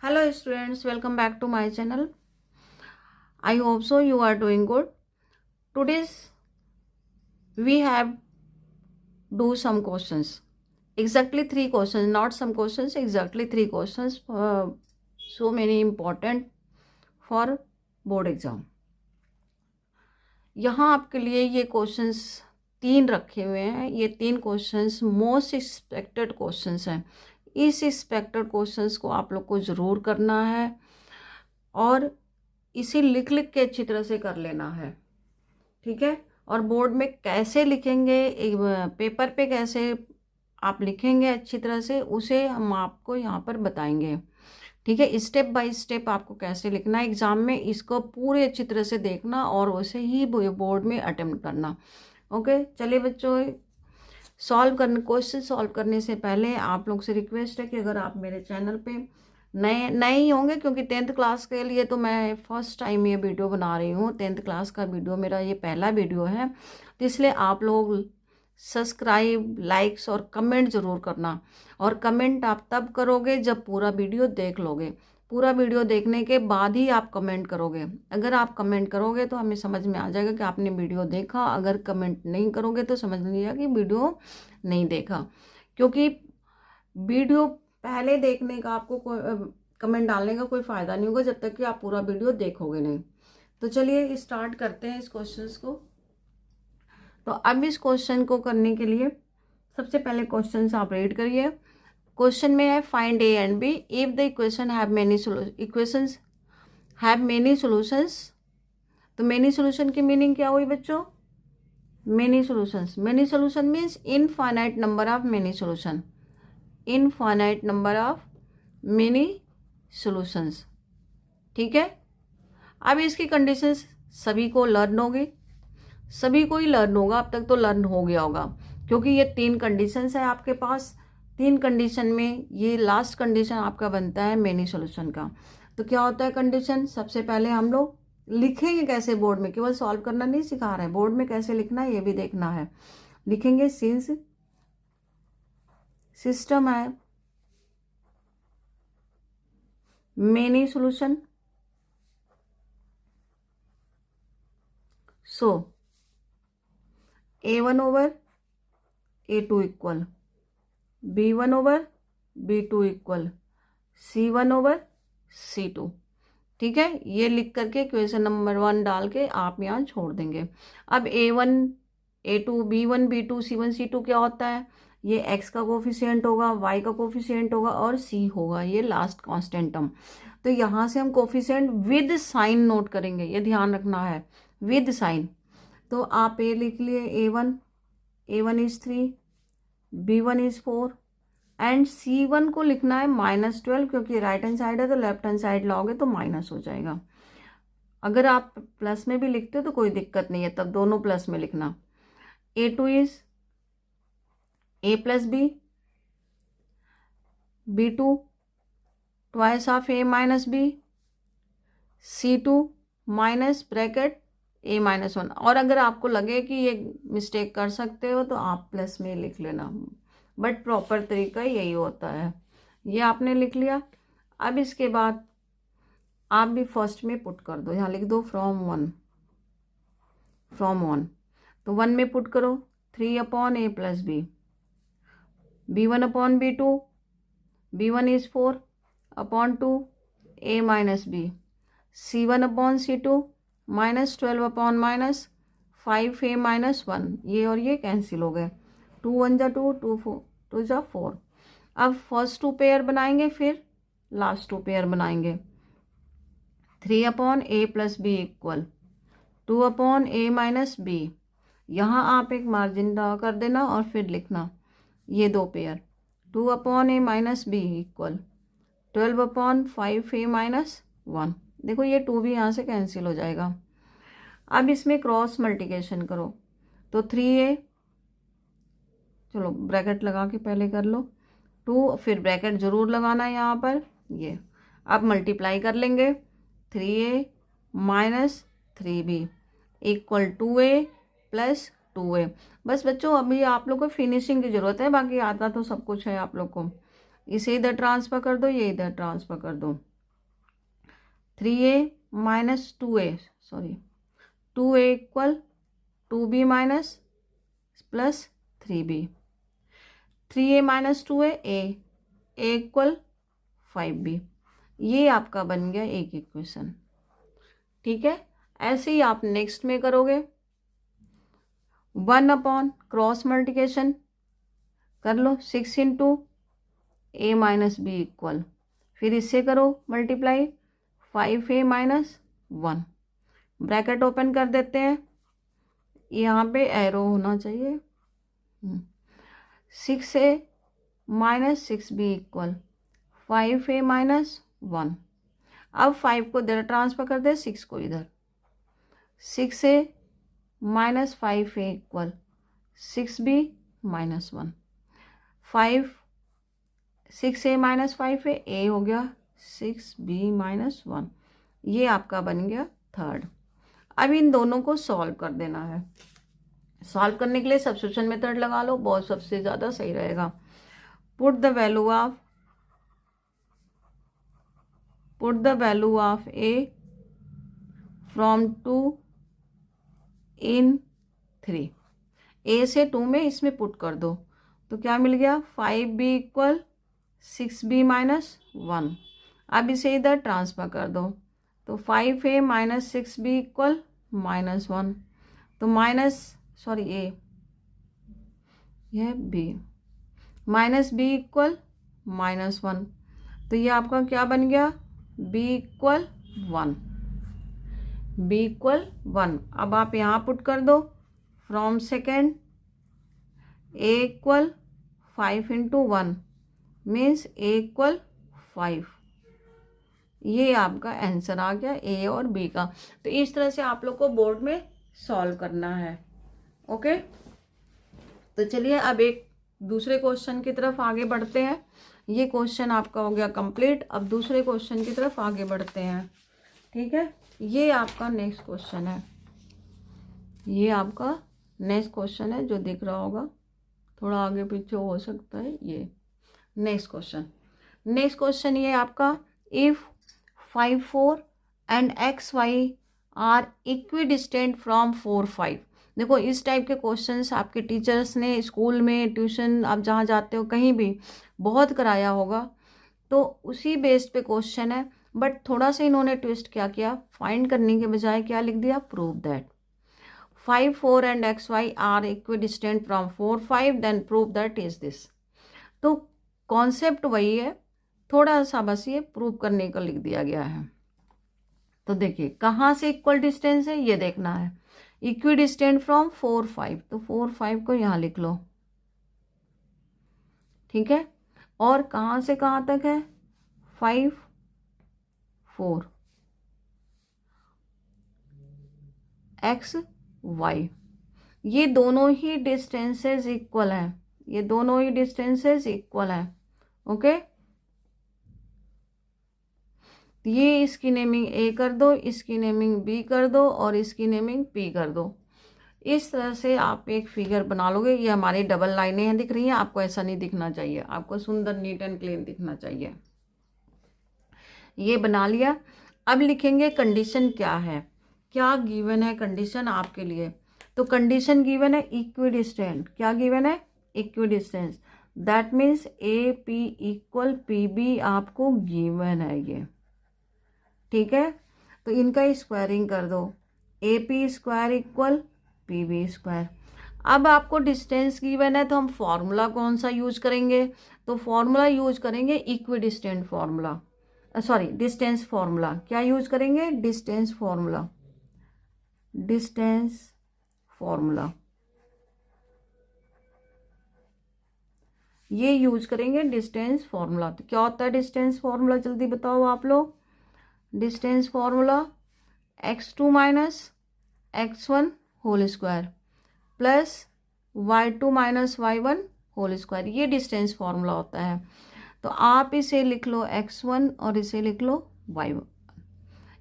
Hello students, welcome back to my channel. I hope so you are doing good. Today's we have do some questions. Exactly 3 questions, not some questions, exactly 3 questions. So many important for board exam. यहाँ आपके लिए ये questions 3 रखे हुए हैं. ये 3 questions most expected questions हैं. इस एक्सपेक्टेड क्वेश्चंस को आप लोग को ज़रूर करना है और इसे लिख लिख के अच्छी तरह से कर लेना है. ठीक है. और बोर्ड में कैसे लिखेंगे, पेपर पे कैसे आप लिखेंगे अच्छी तरह से, उसे हम आपको यहाँ पर बताएंगे. ठीक है. स्टेप बाय स्टेप आपको कैसे लिखना है एग्ज़ाम में, इसको पूरे अच्छी तरह से देखना और उसे ही बोर्ड में अटेम्प्ट करना. ओके. चलिए बच्चों, क्वेश्चन सॉल्व करने से पहले आप लोग से रिक्वेस्ट है कि अगर आप मेरे चैनल पे नए ही होंगे, क्योंकि 10th क्लास के लिए तो मैं फर्स्ट टाइम ये वीडियो बना रही हूँ. 10th क्लास का वीडियो मेरा ये पहला वीडियो है, तो इसलिए आप लोग सब्सक्राइब, लाइक्स और कमेंट ज़रूर करना. और कमेंट आप तब करोगे जब पूरा वीडियो देख लोगे. पूरा वीडियो देखने के बाद ही आप कमेंट करोगे. अगर आप कमेंट करोगे तो हमें समझ में आ जाएगा कि आपने वीडियो देखा. अगर कमेंट नहीं करोगे तो समझ लीजिएगा कि वीडियो नहीं देखा, क्योंकि वीडियो पहले देखने का आपको कमेंट डालने का कोई फ़ायदा नहीं होगा जब तक कि आप पूरा वीडियो देखोगे नहीं. तो चलिए स्टार्ट करते हैं इस क्वेश्चन को. तो अब इस क्वेश्चन को करने के लिए सबसे पहले क्वेश्चन आप रीड करिए. क्वेश्चन में है find a and b if the equation have many solutions. तो मेनी सॉल्यूशन की मीनिंग क्या हुई बच्चों? Many solution means infinite number of many solution. Infinite number of many solutions. ठीक है. अब इसकी कंडीशंस सभी को लर्न होगी, सभी को ही लर्न होगा. अब तक तो लर्न हो गया होगा, क्योंकि ये 3 कंडीशंस है आपके पास. 3 कंडीशन में ये लास्ट कंडीशन आपका बनता है मेनी सॉल्यूशन का. तो क्या होता है कंडीशन? सबसे पहले हम लोग लिखेंगे कैसे बोर्ड में. केवल सॉल्व करना नहीं सिखा रहे हैं, बोर्ड में कैसे लिखना है ये भी देखना है. लिखेंगे सिंस सिस्टम है मेनी सॉल्यूशन, सो A1 over A2 equal B1 over B2 equal C1 over C2. ठीक है. ये लिख करके क्वेश्चन नंबर 1 डाल के आप यहाँ छोड़ देंगे. अब A1 A2 B1 B2 C1 C2 क्या होता है? ये x का कोफिशिएंट होगा, y का कोफिशिएंट होगा और c होगा, ये लास्ट कांस्टेंट टर्म. तो यहाँ से हम कोफिशिएंट विद साइन नोट करेंगे, ये ध्यान रखना है, विद साइन. तो आप ये लिख लिए A1 is 3, B1 is 4 and C1 को लिखना है -12, क्योंकि राइट हैंड साइड है तो लेफ्ट हैंड साइड लाओगे तो माइनस हो जाएगा. अगर आप प्लस में भी लिखते हो तो कोई दिक्कत नहीं है, तब दोनों प्लस में लिखना. A2 is A plus B, B2 twice of A minus B, C2 minus bracket A minus 1. और अगर आपको लगे कि ये मिस्टेक कर सकते हो तो आप प्लस में लिख लेना, बट प्रॉपर तरीका यही होता है. ये आपने लिख लिया. अब इसके बाद आप भी फर्स्ट में पुट कर दो, यहाँ लिख दो फ्रॉम 1. तो 1 में पुट करो 3 upon A plus B, B1 upon B2, B1 is 4 upon 2 A minus B, C1 upon C2 -12 upon -5 A minus 1. ये और ये कैंसिल हो गए. 2 1 जा 2, 2 जा 4. अब फर्स्ट 2 पेयर बनाएंगे, फिर लास्ट 2 पेयर बनाएंगे. 3 upon A plus B equal 2 upon A minus B. यहाँ आप एक मार्जिन ड्रा कर देना और फिर लिखना ये 2 pair. 2 upon A minus B equal 12 upon 5 A minus 1. देखो ये 2 भी यहाँ से कैंसिल हो जाएगा. अब इसमें क्रॉस मल्टीप्लिकेशन करो तो 3A, चलो ब्रैकेट लगा के पहले कर लो, 2 फिर ब्रैकेट ज़रूर लगाना है यहाँ पर. ये अब मल्टीप्लाई कर लेंगे 3A minus 3B equal 2A plus 2A. बस बच्चों अभी आप लोग को फिनिशिंग की ज़रूरत है, बाकी आता तो सब कुछ है आप लोग को. इसे इधर ट्रांसफ़र कर दो, ये इधर ट्रांसफ़र कर दो. 3a minus 2a, sorry 2a equal 2b minus plus 3b, 3a minus 2a a equal 5b। ये आपका बन गया एक इक्वेशन। ठीक है, ऐसे ही आप नेक्स्ट में करोगे। 1 अपॉन क्रॉस मल्टीप्लिकेशन कर लो, 6 into a minus b equal, फिर इससे करो multiply 5a minus 1, bracket open कर देते हैं, यहाँ पे एरो होना चाहिए, 6a minus 6b equal 5a minus 1। अब 5 को इधर ट्रांसफर कर दे, 6 को इधर, 6a minus 5a equal 6b minus 1, 6a minus 5a a हो गया 6b माइनस 1। ये आपका बन गया थर्ड। अब इन दोनों को सॉल्व कर देना है। सॉल्व करने के लिए सब्स्टिट्यूशन मेथड लगा लो, बहुत सबसे ज़्यादा सही रहेगा। Put the value of a from 2 in 3, a से 2 में इसमें पुट कर दो, तो क्या मिल गया 5b इक्वल 6b माइनस 1। अब इसे इधर ट्रांसफर कर दो, तो 5a minus 6b equal minus 1, तो a यह b minus b equal minus 1, तो ये आपका क्या बन गया b इक्वल 1। अब आप यहाँ पुट कर दो, from second a equal 5 into 1 means a equal 5। ये आपका आंसर आ गया a और b का। तो इस तरह से आप लोग को बोर्ड में सॉल्व करना है। ओके, तो चलिए अब एक दूसरे क्वेश्चन की तरफ आगे बढ़ते हैं। ये क्वेश्चन आपका हो गया कंप्लीट। अब दूसरे क्वेश्चन की तरफ आगे बढ़ते हैं। ठीक है, ये आपका नेक्स्ट क्वेश्चन है। ये आपका नेक्स्ट क्वेश्चन है जो दिख रहा होगा, थोड़ा आगे पीछे हो सकता है। ये नेक्स्ट क्वेश्चन ये आपका, if 5 4 and XY are equidistant from 4 5। देखो, इस टाइप के क्वेश्चंस आपके टीचर्स ने स्कूल में, ट्यूशन, आप जहाँ जाते हो कहीं भी बहुत कराया होगा, तो उसी बेस्ड पे क्वेश्चन है। बट थोड़ा सा इन्होंने ट्विस्ट क्या किया, फाइंड करने के बजाय क्या लिख दिया, prove that 5 4 and XY are equidistant from 4 5, then prove that is this. तो कॉन्सेप्ट वही है, थोड़ा सा बस ये प्रूव करने का लिख दिया गया है। तो देखिए कहाँ से इक्वल डिस्टेंस है ये देखना है। इक्विडिस्टेंट फ्रॉम 4 5, तो 4 5 को यहाँ लिख लो। ठीक है, और कहाँ से कहाँ तक है, 5 4 XY। ये दोनों ही डिस्टेंसेस इक्वल हैं, ओके। ये इसकी नेमिंग A कर दो, इसकी नेमिंग B कर दो और इसकी नेमिंग P कर दो। इस तरह से आप एक फिगर बना लोगे। ये हमारी डबल लाइनें हैं दिख रही हैं, आपको ऐसा नहीं दिखना चाहिए, आपको सुंदर नीट एंड क्लीन दिखना चाहिए। ये बना लिया। अब लिखेंगे कंडीशन क्या है, क्या गिवन है कंडीशन आपके लिए। तो कंडीशन गिवन है इक्विडिस्टेंट। क्या गिवन है, equidistance. That means AP equal PB आपको गिवन है ये। ठीक है, तो इनका स्क्वायरिंग कर दो, AP square equal PB square. अब आपको डिस्टेंस गिवन है, तो हम फॉर्मूला कौन सा यूज करेंगे, तो फॉर्मूला यूज करेंगे equidistant formula, sorry distance formula. क्या यूज करेंगे, डिस्टेंस फॉर्मूला, ये यूज करेंगे डिस्टेंस फॉर्मूला। तो क्या होता है डिस्टेंस फॉर्मूला, जल्दी बताओ आप लोग। Distance formula x2 minus x1 whole square plus y2 minus y1 whole square, ये डिस्टेंस फॉर्मूला होता है। तो आप इसे लिख लो x1 और इसे लिख लो y1।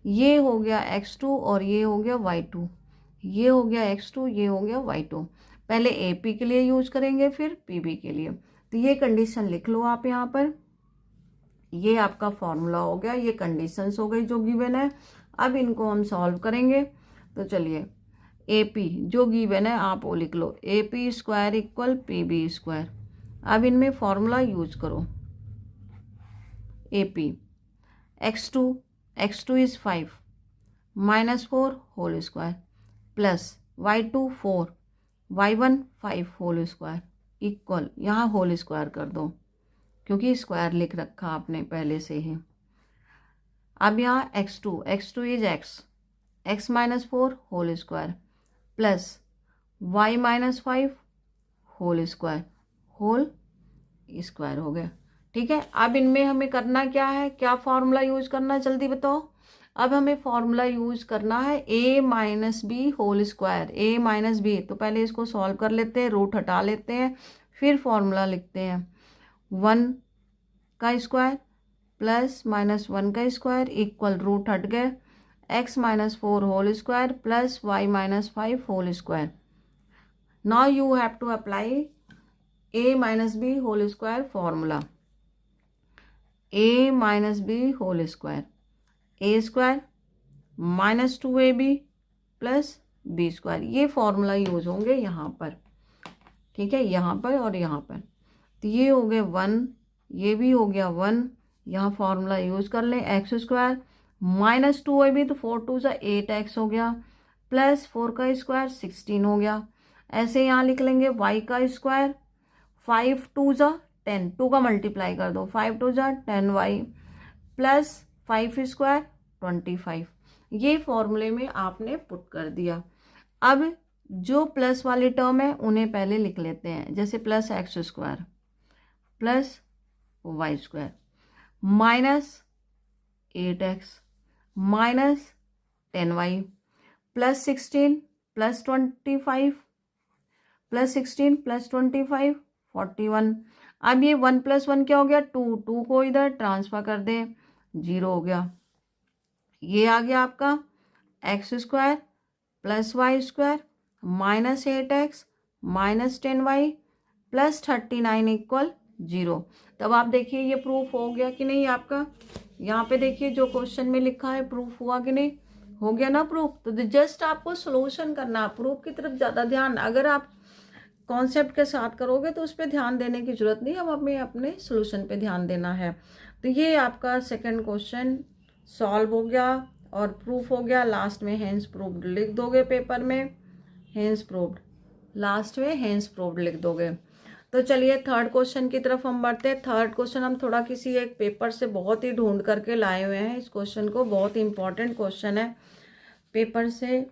ये हो गया x2 और ये हो गया y2, ये हो गया x2, ये हो गया y2। पहले AP के लिए यूज करेंगे, फिर PB के लिए। तो ये कंडीशन लिख लो आप यहाँ पर। ये आपका फॉर्मूला हो गया, ये कंडीशंस हो गई जो गिवन है। अब इनको हम सॉल्व करेंगे। तो चलिए, ए पी जो गिवन है आप वो लिख लो, A P square equal P B square. अब इनमें फॉर्मूला यूज करो। A P x2 is 5 -4 whole square plus y2 4 y1 5 whole square equal, यहाँ होल स्क्वायर कर दो क्योंकि स्क्वायर लिख रखा आपने पहले से ही। अब यहाँ x2 is x -4 whole square plus y -5 whole square हो गया। ठीक है, अब इनमें हमें करना क्या है, क्या फॉर्मूला यूज करना है, जल्दी बताओ। अब हमें फॉर्मूला यूज करना है a - b whole square, a - b। तो पहले इसको सॉल्व कर लेते हैं, रूट हटा लेते हैं, फिर फॉर्मूला लिखते हैं। 1 का स्क्वायर प्लस -1 का स्क्वायर इक्वल, रूट हट गए, x -4 whole square plus y -5 whole square. Now you have to apply a - b whole square formula. a - b whole square, a square -2ab plus b square, ये formula use होंगे यहाँ पर। ठीक है, यहाँ पर और यहाँ पर। तो ये हो गए 1, ये भी हो गया 1, यहाँ फॉर्मूला यूज कर लें। एक्स स्क्वायर -2ab तो 4 2 8x हो गया, प्लस 4 का स्क्वायर 16 हो गया। ऐसे यहाँ लिख लेंगे y का स्क्वायर 5 2 10, 2 का मल्टीप्लाई कर दो, 5 2 10y प्लस 5 स्क्वायर 25। ये फॉर्मूले में आपने पुट कर दिया। अब जो प्लस वाली टर्म है उन्हें पहले लिख लेते हैं, जैसे plus x square plus y square minus 8x minus 10y plus 16 plus 25 plus 16 plus 25 41। अब ये 1 + 1 क्या हो गया, 2, 2 को इधर ट्रांसफर कर दें, 0 हो गया। ये आ गया आपका x square plus y square minus 8x minus 10y plus 39 equal 0। तब आप देखिए ये प्रूफ हो गया कि नहीं आपका। यहाँ पे देखिए जो क्वेश्चन में लिखा है प्रूफ हुआ कि नहीं, हो गया ना प्रूफ। तो जस्ट आपको सोल्यूशन करना, प्रूफ की तरफ ज़्यादा ध्यान, अगर आप कॉन्सेप्ट के साथ करोगे तो उस पर ध्यान देने की जरूरत नहीं, अब हमें अपने सोल्यूशन पे ध्यान देना है। तो ये आपका सेकंड क्वेश्चन सॉल्व हो गया और प्रूफ हो गया। लास्ट में हेंस प्रूव्ड लिख दोगे पेपर में, हेंस प्रूव्ड, लास्ट में हेंस प्रूव्ड लिख दोगे। तो चलिए थर्ड क्वेश्चन की तरफ हम बढ़ते हैं। थर्ड क्वेश्चन हम थोड़ा किसी एक पेपर से बहुत ही ढूंढ करके लाए हुए हैं इस क्वेश्चन को, बहुत ही इंपॉर्टेंट क्वेश्चन है पेपर से।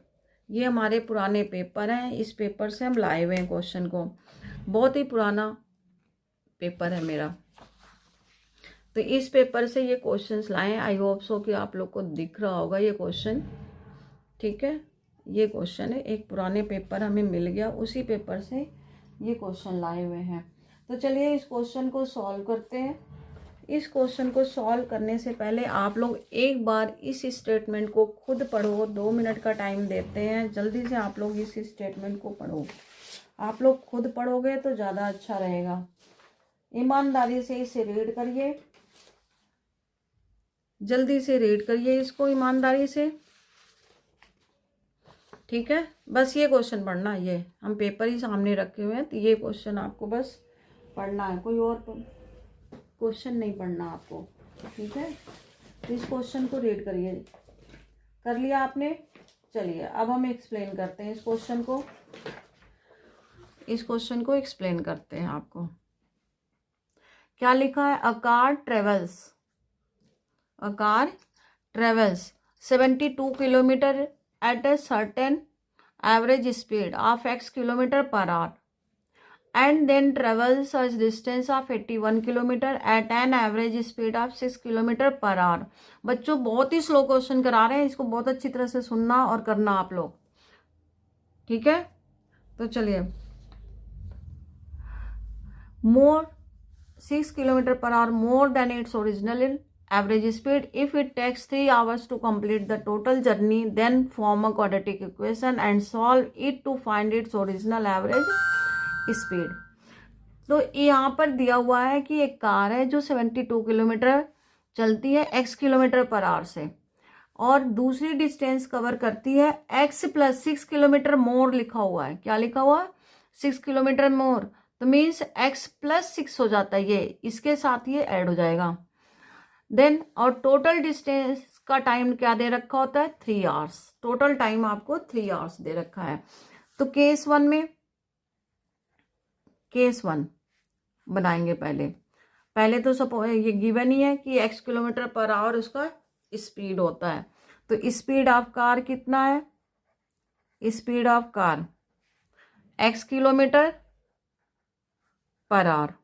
ये हमारे पुराने पेपर हैं, इस पेपर से हम लाए हुए हैं क्वेश्चन को, बहुत ही पुराना पेपर है मेरा। तो इस पेपर से ये क्वेश्चंस लाए हैं। आई होप सो कि आप लोग को दिख रहा होगा ये क्वेश्चन। ठीक है, ये क्वेश्चन है, एक पुराने पेपर हमें मिल गया, उसी पेपर से ये क्वेश्चन लाए हुए हैं। तो चलिए इस क्वेश्चन को सॉल्व करते हैं। इस क्वेश्चन को सॉल्व करने से पहले आप लोग एक बार इस स्टेटमेंट को खुद पढ़ो, 2 मिनट का टाइम देते हैं, जल्दी से आप लोग इस स्टेटमेंट को पढ़ो। आप लोग खुद पढ़ोगे तो ज़्यादा अच्छा रहेगा। ईमानदारी से इसे रीड करिए, जल्दी से रीड करिए इसको ईमानदारी से। ठीक है, बस ये क्वेश्चन पढ़ना, ये हम पेपर ही सामने रखे हुए हैं, तो ये क्वेश्चन आपको बस पढ़ना है, कोई और क्वेश्चन नहीं पढ़ना आपको। ठीक है, तो इस क्वेश्चन को रीड करिए। कर लिया आपने? चलिए अब हम एक्सप्लेन करते हैं इस क्वेश्चन को, इस क्वेश्चन को एक्सप्लेन करते हैं आपको। क्या लिखा है, a car travels 72 kilometre at a certain average speed of x km/h and then travels a distance of 81 km at an average speed of 6 km/h। बच्चों बहुत ही स्लो क्वेश्चन करा रहे हैं, इसको बहुत अच्छी तरह से सुनना और करना आप लोग। ठीक है, तो चलिए, मोर 6 km/h more than its original average speed. If it takes 3 hours to complete the total journey, then form a quadratic equation and solve it to find its original average speed। तो यहाँ पर दिया हुआ है कि एक कार है जो 72 किलोमीटर चलती है x किलोमीटर पर आवर से, और दूसरी डिस्टेंस कवर करती है x प्लस 6 किलोमीटर मोर लिखा हुआ है। क्या लिखा हुआ है? 6 किलोमीटर मोर, तो मीन्स x प्लस 6 हो जाता है, ये इसके साथ ये ऐड हो जाएगा। देन और टोटल डिस्टेंस का टाइम क्या दे रखा होता है? 3 आवर्स। टोटल टाइम आपको 3 आवर्स दे रखा है। तो केस वन में, केस वन बनाएंगे पहले तो सपोज ये गिवन ही है कि x किलोमीटर पर आवर उसका स्पीड होता है। तो स्पीड ऑफ कार कितना है? Speed of car x kilometre per hour,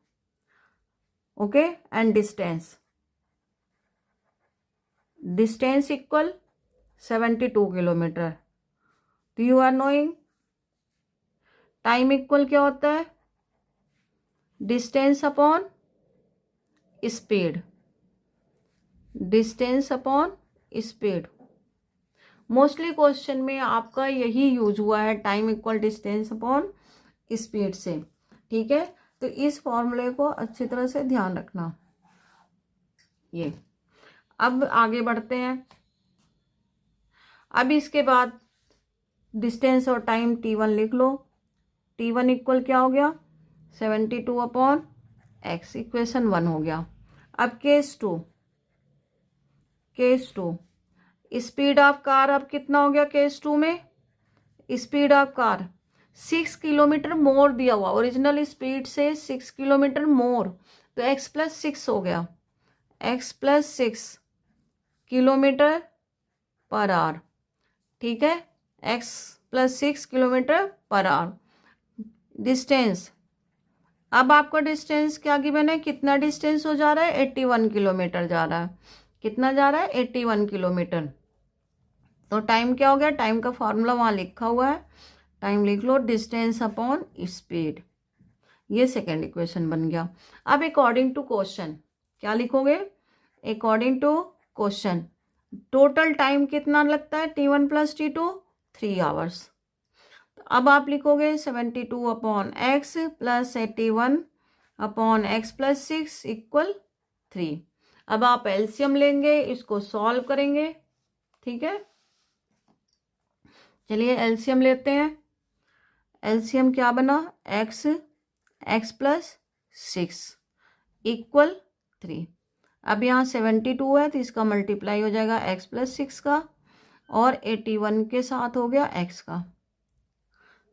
okay, and distance equal 72 kilometre. तो you are knowing time equal क्या होता है? Distance upon speed, distance upon speed. Mostly question में आपका यही यूज हुआ है, time equal distance upon speed से, ठीक है। तो इस फॉर्मूले को अच्छी तरह से ध्यान रखना। ये अब आगे बढ़ते हैं। अब इसके बाद डिस्टेंस और टाइम t1 लिख लो। t1 इक्वल क्या हो गया? 72 अपॉन x, इक्वेशन 1 हो गया। अब case two speed of car अब कितना हो गया? केस टू में speed of car 6 kilometre more दिया हुआ, ओरिजिनल स्पीड से 6 किलोमीटर मोर, तो x प्लस 6 हो गया, x plus 6 kilometre per our, ठीक है, x plus 6 kilometre per our. Distance, अब आपका डिस्टेंस क्या गिवन है? कितना डिस्टेंस हो जा रहा है? 81 किलोमीटर जा रहा है। कितना जा रहा है? 81 किलोमीटर। तो टाइम क्या हो गया? टाइम का फॉर्मूला वहाँ लिखा हुआ है, टाइम लिख लो, डिस्टेंस अपॉन स्पीड। ये सेकेंड इक्वेशन बन गया। अब अकॉर्डिंग टू क्वेश्चन क्या लिखोगे? According to question total time कितना लगता है? t1 plus t2 3 hours. अब आप लिखोगे 72 upon x plus 81 upon x plus 6 equal 3। अब आप एलसीएम लेंगे, इसको सॉल्व करेंगे, ठीक है। चलिए एलसीएम लेते हैं। एलसीएम क्या बना? X plus 6 equal 3। अब यहाँ 72 है तो इसका मल्टीप्लाई हो जाएगा x प्लस 6 का, और 81 के साथ हो गया x का।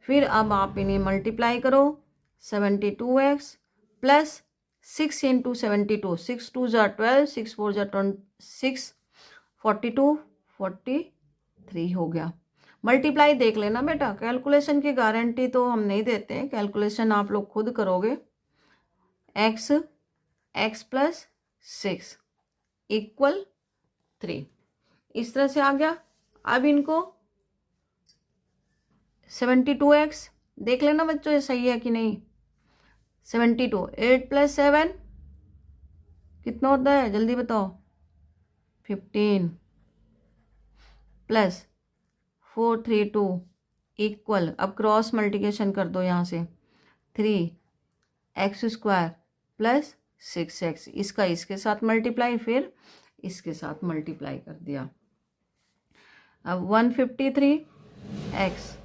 फिर अब आप इन्हें मल्टीप्लाई करो, 72x प्लस 6 इंटू 72, 6 2 ज़ा 12, 6 4 ज़ा 26, 42, 43 हो गया। मल्टीप्लाई देख लेना बेटा, कैलकुलेशन की गारंटी तो हम नहीं देते हैं, कैलकुलेशन आप लोग खुद करोगे। x प्लस 6 इक्वल 3, इस तरह से आ गया। अब इनको 72x देख लेना बच्चों, ये सही है कि नहीं। 72, 8 प्लस 7 कितना होता है? जल्दी बताओ। 15 प्लस 432 इक्वल, अब क्रॉस मल्टीप्लिकेशन कर दो यहाँ से, 3x² प्लस 6x, इसका इसके साथ मल्टीप्लाई, फिर इसके साथ मल्टीप्लाई कर दिया। अब 153x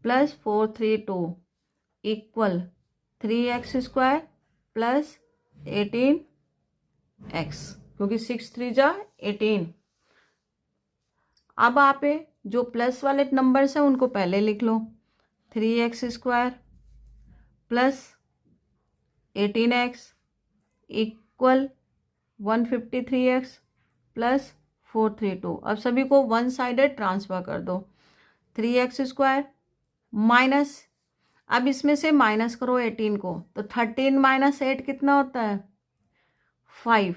plus 432 equal 3x² plus 18x, क्योंकि 6 3 ज़ा 18। अब आप जो प्लस वाले नंबर्स हैं उनको पहले लिख लो, 3x² plus 18x equal 153x plus 432। अब सभी को वन साइडेड ट्रांसफर कर दो, 3x² माइनस, अब इसमें से माइनस करो 18 को, तो 13 माइनस 8 कितना होता है? 5,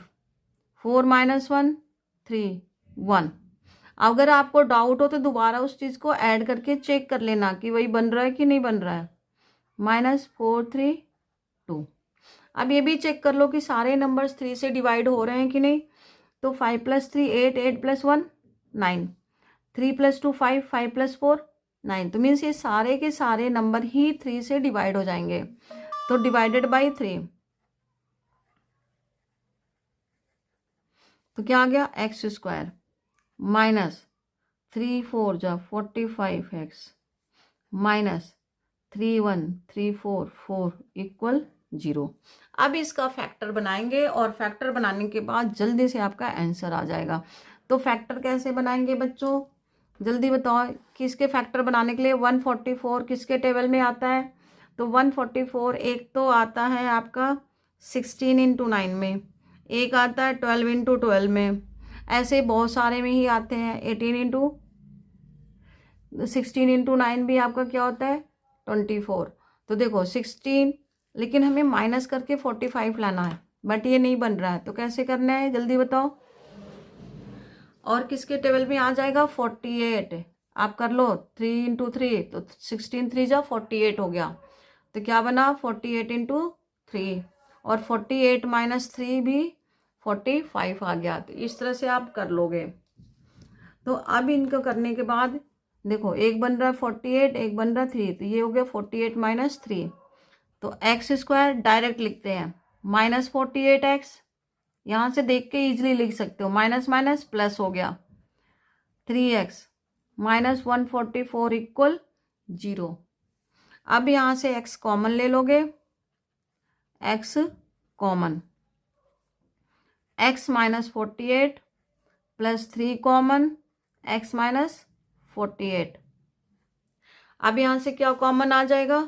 4 माइनस 1 3 1। अगर आपको डाउट हो तो दोबारा उस चीज़ को ऐड करके चेक कर लेना कि वही बन रहा है कि नहीं बन रहा है। -432। अब ये भी चेक कर लो कि सारे नंबर्स 3 से डिवाइड हो रहे हैं कि नहीं। तो 5 + 3 8, 8 + 1 9, 3 + 2 5, 5 + 4 9। तो मीन्स ये सारे के सारे नंबर ही 3 से डिवाइड हो जाएंगे, तो डिवाइडेड बाई 3। तो क्या आ गया एक्स स्क्वायर माइनस 3 4 जा 45x माइनस 3 1 3 4 4 इक्वल 0। अब इसका फैक्टर बनाएंगे और फैक्टर बनाने के बाद जल्दी से आपका आंसर आ जाएगा। तो फैक्टर कैसे बनाएंगे बच्चों, जल्दी बताओ। किसके फैक्टर बनाने के लिए 144 किसके टेबल में आता है? तो 144 एक तो आता है आपका 16 इंटू 9 में, एक आता है 12 इंटू 12 में, ऐसे बहुत सारे में ही आते हैं। 18 इंटू 16 इंटू 9 भी आपका क्या होता है 24। तो देखो 16, लेकिन हमें माइनस करके 45 लाना है, बट ये नहीं बन रहा है, तो कैसे करना है जल्दी बताओ। और किसके टेबल में आ जाएगा 48, आप कर लो 3 इंटू 3, तो 16 3 जा 48 हो गया। तो क्या बना 48 इंटू 3, और 48 माइनस 3 भी 45 आ गया। तो इस तरह से आप कर लोगे। तो अब इनको करने के बाद देखो एक बन रहा है 48, एक बन रहा है 3, तो ये हो गया 48 माइनस 3। तो एक्स स्क्वायर डायरेक्ट लिखते हैं माइनस 48x, यहाँ से देख के इजीली लिख सकते हो, माइनस माइनस प्लस हो गया 3x माइनस 144 इक्वल 0। अब यहाँ से x कॉमन ले लोगे, x common, x minus 48 plus 3 common, x minus 48। अब यहाँ से क्या कॉमन आ जाएगा,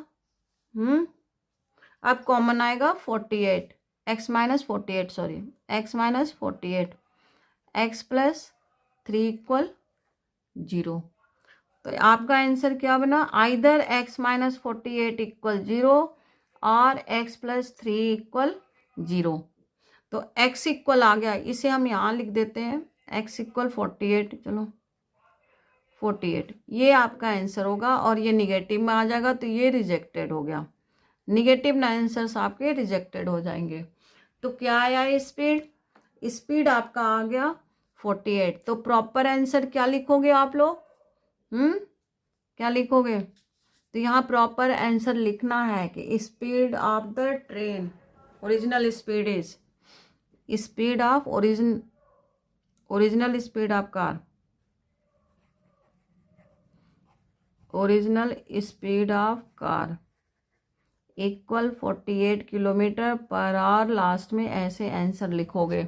अब कॉमन आएगा 48, x minus 48 sorry x minus 48, x plus 3 equal 0। तो आपका आंसर क्या बना, आइदर x माइनस 48 इक्वल 0 और x प्लस 3 इक्वल 0। तो x इक्वल आ गया, इसे हम यहाँ लिख देते हैं x इक्वल 48, चलो 48, ये आपका आंसर होगा। और ये निगेटिव में आ जाएगा तो ये रिजेक्टेड हो गया, निगेटिव आंसर्स आपके रिजेक्टेड हो जाएंगे। तो क्या आया स्पीड, स्पीड आपका आ गया 48। तो प्रॉपर आंसर क्या लिखोगे आप लोग, क्या लिखोगे? तो यहाँ प्रॉपर आंसर लिखना है कि speed of the train, original speed is, speed of original speed of car, original speed of car equal 48 kilometre per our. Last में ऐसे आंसर लिखोगे।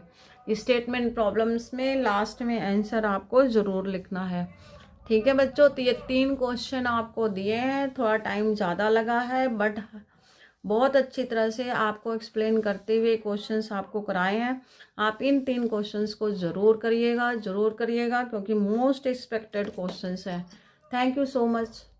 स्टेटमेंट प्रॉब्लम्स में लास्ट में आंसर आपको ज़रूर लिखना है। ठीक है बच्चों, तो ये 3 क्वेश्चन आपको दिए हैं, थोड़ा टाइम ज़्यादा लगा है बट बहुत अच्छी तरह से आपको एक्सप्लेन करते हुए क्वेश्चंस आपको कराए हैं। आप इन 3 क्वेश्चंस को ज़रूर करिएगा क्योंकि मोस्ट एक्सपेक्टेड क्वेश्चंस हैं। Thank you so much.